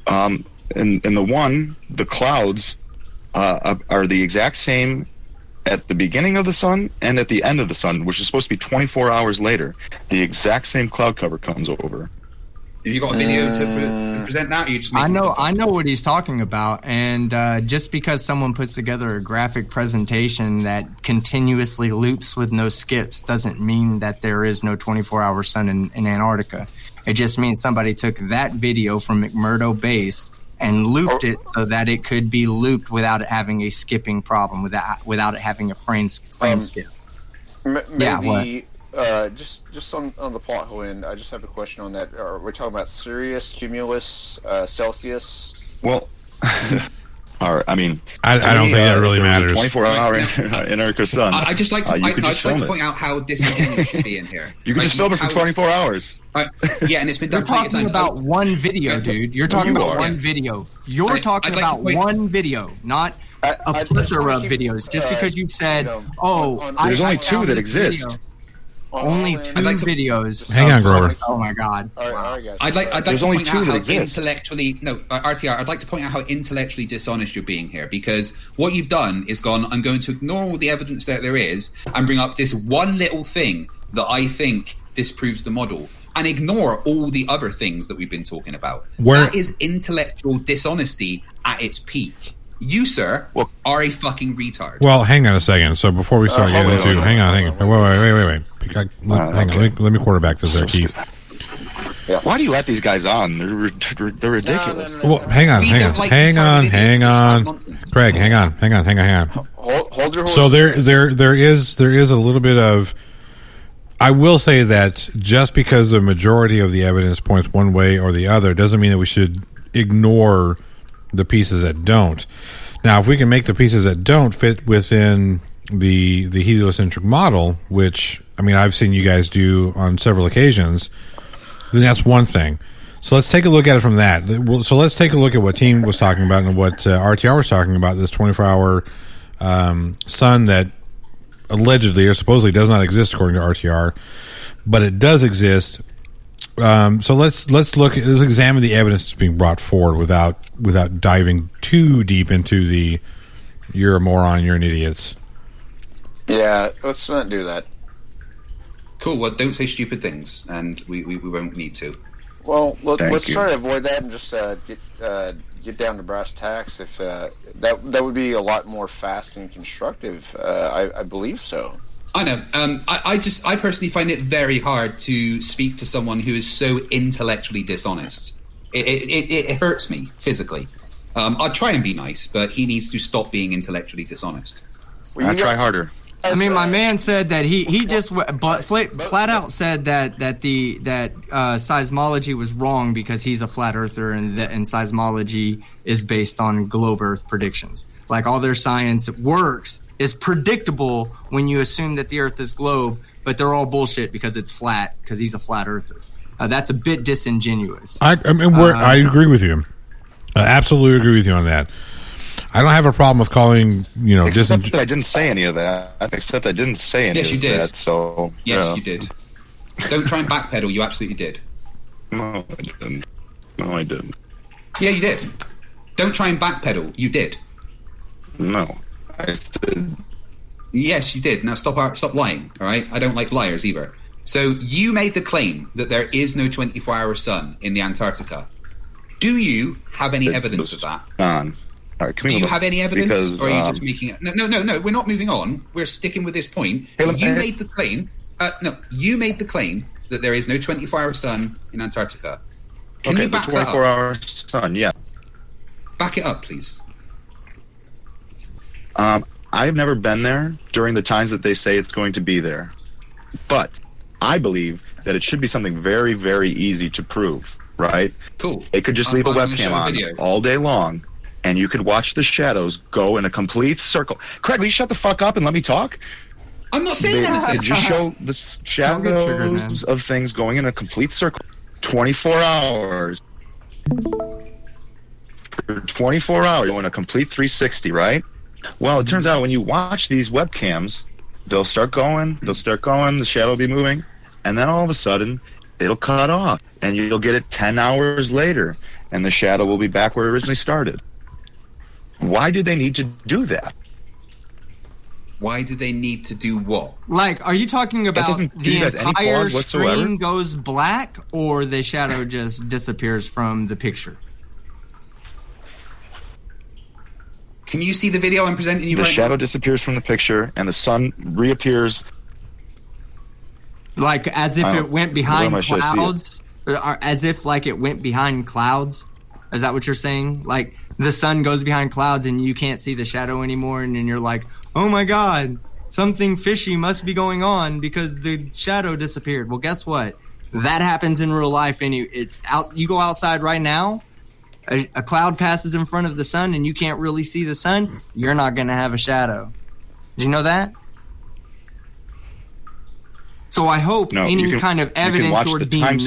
In the clouds are the exact same at the beginning of the sun and at the end of the sun, which is supposed to be 24 hours later. The exact same cloud cover comes over. Have you got a video to present that? Or you just I making know stuff up? I know what he's talking about, and just because someone puts together a graphic presentation that continuously loops with no skips doesn't mean that there is no 24-hour sun in Antarctica. It just means somebody took that video from McMurdo Base and looped it so that it could be looped without it having a skipping problem, without it having a frame skip. Maybe just on the plot hole end, I just have a question on that. We're talking about Sirius, Cumulus, Celsius. Well, I mean, I don't think that really matters. 24-hour Antarctica sun. I just like to, you could I just just like to film point out how disingenuous should be in here. You can just film it for 24 hours. Yeah, and it's been You're done plenty of talking times. about one video, dude. You're talking about one video. You're talking about one video, not a plethora of videos. Just because you've said, there's only two that exist. Only two videos. Hang on, Grover. Oh my God! All right, guys. I'd like There's to only point two out that how exist. intellectually RTR. I'd like to point out how intellectually dishonest you're being here, because what you've done is gone. I'm going to ignore all the evidence that there is and bring up this one little thing that I think disproves the model, and ignore all the other things that we've been talking about. That is intellectual dishonesty at its peak. You, sir, are a fucking retard. Well, hang on a second. So before we start getting into, hang on. Wait. Hang on. Let me quarterback this there, Keith. Why do you let these guys on? They're ridiculous. Well, hang on. Hang on. Craig, hang on. Hold your horse. So there is a little bit of. I will say that just because the majority of the evidence points one way or the other doesn't mean that we should ignore the pieces that don't. Now, if we can make the pieces that don't fit within the heliocentric model, which I mean I've seen you guys do on several occasions, then that's one thing. So let's take a look at it from that. So let's take a look at what Team was talking about and what RTR was talking about, this 24-hour sun that allegedly or supposedly does not exist according to RTR, but it does exist. So let's examine the evidence that's being brought forward without diving too deep into the you're a moron, you're an idiot. Yeah, let's not do that. Cool. Well, don't say stupid things, and we won't need to. Well, let's try to avoid that and just get down to brass tacks. If that would be a lot more fast and constructive. I believe so. I know. I personally find it very hard to speak to someone who is so intellectually dishonest. It hurts me physically. I'd try and be nice, but he needs to stop being intellectually dishonest. I try harder. I mean, my man said that he just flat out said that seismology was wrong because he's a flat earther and seismology is based on globe Earth predictions. Like all their science works is predictable when you assume that the Earth is globe, but they're all bullshit because it's flat because he's a flat earther. That's a bit disingenuous. I agree with you. I absolutely agree with you on that. I don't have a problem with calling, Except that I didn't say any of that. Except I didn't say any Yes, you of did. that. So Yes, you did. Don't try and backpedal. You absolutely did. No, I didn't. No, I didn't. Yeah, you did. Don't try and backpedal. You did. No, I said. Yes, you did. Now stop lying. All right. I don't like liars either. So you made the claim that there is no 24-hour sun in the Antarctica. Do you have any evidence of that? On. All right, do you have any evidence, because, or are you just making it? No. We're not moving on. We're sticking with this point. You made the claim. You made the claim that there is no 24-hour sun in Antarctica. Can you back that up? 24-hour sun, yeah. Back it up, please. I've never been there during the times that they say it's going to be there, but I believe that it should be something very, very easy to prove. Right? Cool. They could just leave a webcam on all day long, and you could watch the shadows go in a complete circle. Craig, will you shut the fuck up and let me talk? I'm not saying anything. Just show the shadows of things going in a complete circle. 24 hours. For 24 hours, going a complete 360, right? Well, it turns out when you watch these webcams, they'll start going, the shadow will be moving, and then all of a sudden, it'll cut off, and you'll get it 10 hours later, and the shadow will be back where it originally started. Why do they need to do that? Why do they need to do what? Like, are you talking about doesn't give the you guys any entire pause whatsoever? screen goes black, or the shadow just disappears from the picture? Can you see the video I'm presenting you The right shadow now? disappears from the picture, and the sun reappears. Like, as if it went behind should I see it? clouds? Or as if, like, it went behind clouds? Is that what you're saying? Like, the sun goes behind clouds and you can't see the shadow anymore, and then you're like, oh my god, something fishy must be going on because the shadow disappeared. Well, guess what? That happens in real life. You go outside right now, a cloud passes in front of the sun and you can't really see the sun, you're not going to have a shadow. Did you know that? So I hope any kind of evidence or denying.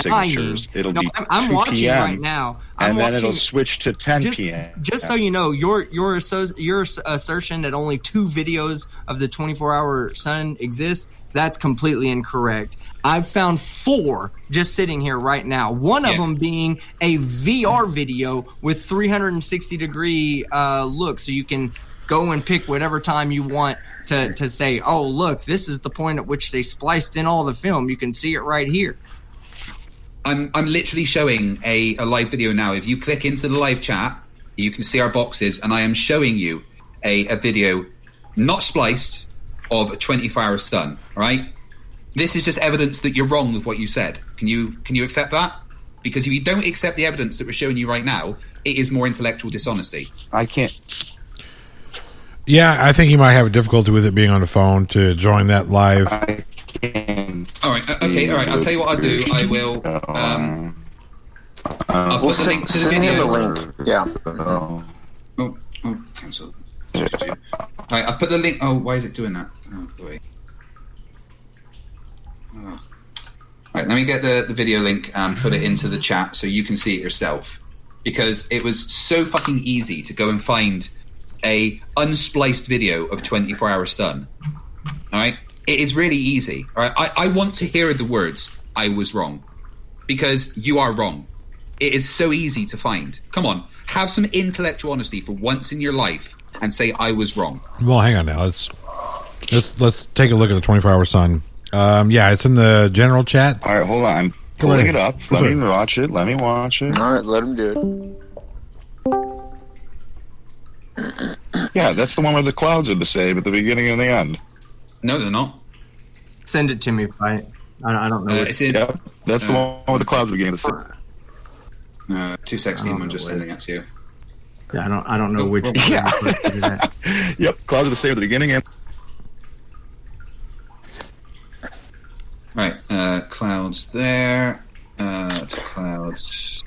It'll be I'm 2 watching PM, right now. and then it'll switch to 10 p.m. Just so you know, your assertion that only 2 videos of the 24-hour sun exist, that's completely incorrect. I've found 4 just sitting here right now. One of them being a VR video with 360-degree look, so you can go and pick whatever time you want to say, oh, look, this is the point at which they spliced in all the film. You can see it right here. I'm literally showing a live video now. If you click into the live chat, you can see our boxes, and I am showing you a video not spliced of a 24-hour sun, all right? This is just evidence that you're wrong with what you said. Can you accept that? Because if you don't accept the evidence that we're showing you right now, it is more intellectual dishonesty. I can't. Yeah, I think you might have a difficulty with it being on the phone to join that live. All right. Okay. All right. I'll tell you what I'll do. I will. I'll put the link to the video. Yeah. Oh, cancel. All right. I'll put the link. Oh, why is it doing that? Oh, wait. Oh. All right. Let me get the video link and put it into the chat so you can see it yourself. Because it was so fucking easy to go and find a unspliced video of 24-hour sun. All right, it is really easy. All right, I want to hear the words "I was wrong," because you are wrong. It is so easy to find. Come on, have some intellectual honesty for once in your life and say I was wrong. Well, hang on now. Let's take a look at the 24-hour sun. Yeah, it's in the general chat. All right, hold on. Pulling it up. Let me watch it. All right, let him do it. Yeah, that's the one where the clouds are the same at the beginning and the end. No, they're not. Send it to me, right? I don't know. It's in, that's the one where the clouds are beginning to see. 216. I'm just sending it to you. Yeah, I don't know which. Yeah. Yep, clouds are the same at the beginning and. Right, clouds there. Clouds.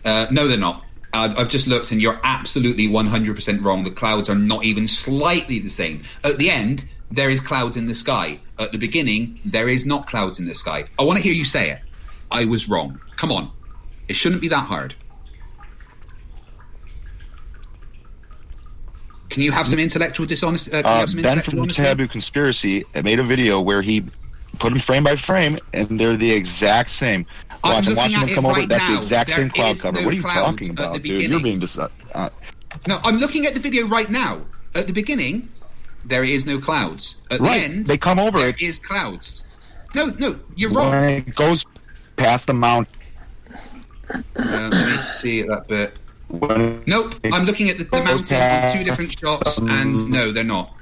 No, they're not. I've just looked, and you're absolutely 100% wrong. The clouds are not even slightly the same. At the end, there is clouds in the sky. At the beginning, there is not clouds in the sky. I want to hear you say it. I was wrong. Come on. It shouldn't be that hard. Can you have some intellectual dishonesty? Ben from Taboo Conspiracy made a video where he put them frame by frame, and they're the exact same. I'm watching them come over. That's the exact same cloud cover. What are you talking about, dude? You're being No, I'm looking at the video right now. At the beginning, there is no clouds. At the end, they come over. There is clouds. No, you're wrong. When it goes past the mount. Let me see that bit. Nope, I'm looking at the mountain on 2 different shots, and no, they're not.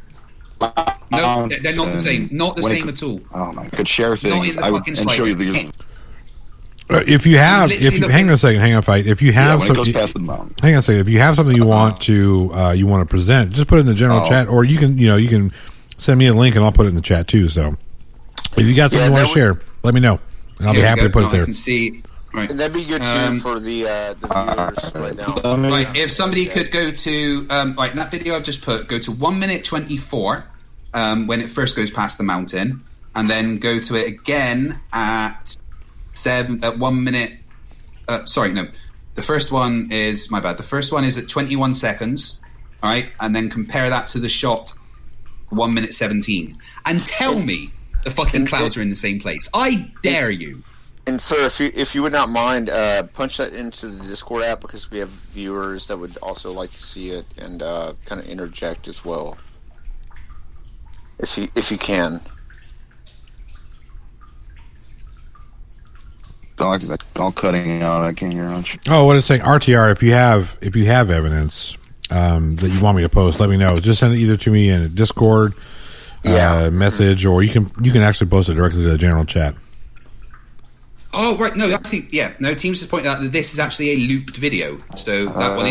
No, they're not the same. Not the same at all. Oh my! Could share things. I would show you the. If you have, hang on a second, hang on, fight. If you have something, goes past the mountain. Hang on a second. If you have something you want to present, just put it in the general chat, or you can send me a link and I'll put it in the chat too. So, if you got something you want to share, let me know, and I'll be happy to put it there. I can see. Right. And that'd be good too for the viewers right now. Right, if somebody could go to right, in that video I've just put, go to 1 minute 24 when it first goes past the mountain, and then go to it again at 1 minute. Sorry, no. The first one is my bad. The first one is at 21 seconds. All right, and then compare that to the shot 1 minute 17, and tell me the fucking clouds are in the same place. I dare you. And sir, if you would not mind, punch that into the Discord app, because we have viewers that would also like to see it and kind of interject as well. if you can. All cutting out. I can't hear much. Oh, what is saying? RTR. If you have evidence that you want me to post, let me know. Just send it either to me in a Discord message, or you can actually post it directly to the general chat. Oh, right. No, actually, yeah. No, Teams just pointed out that this is actually a looped video. So that one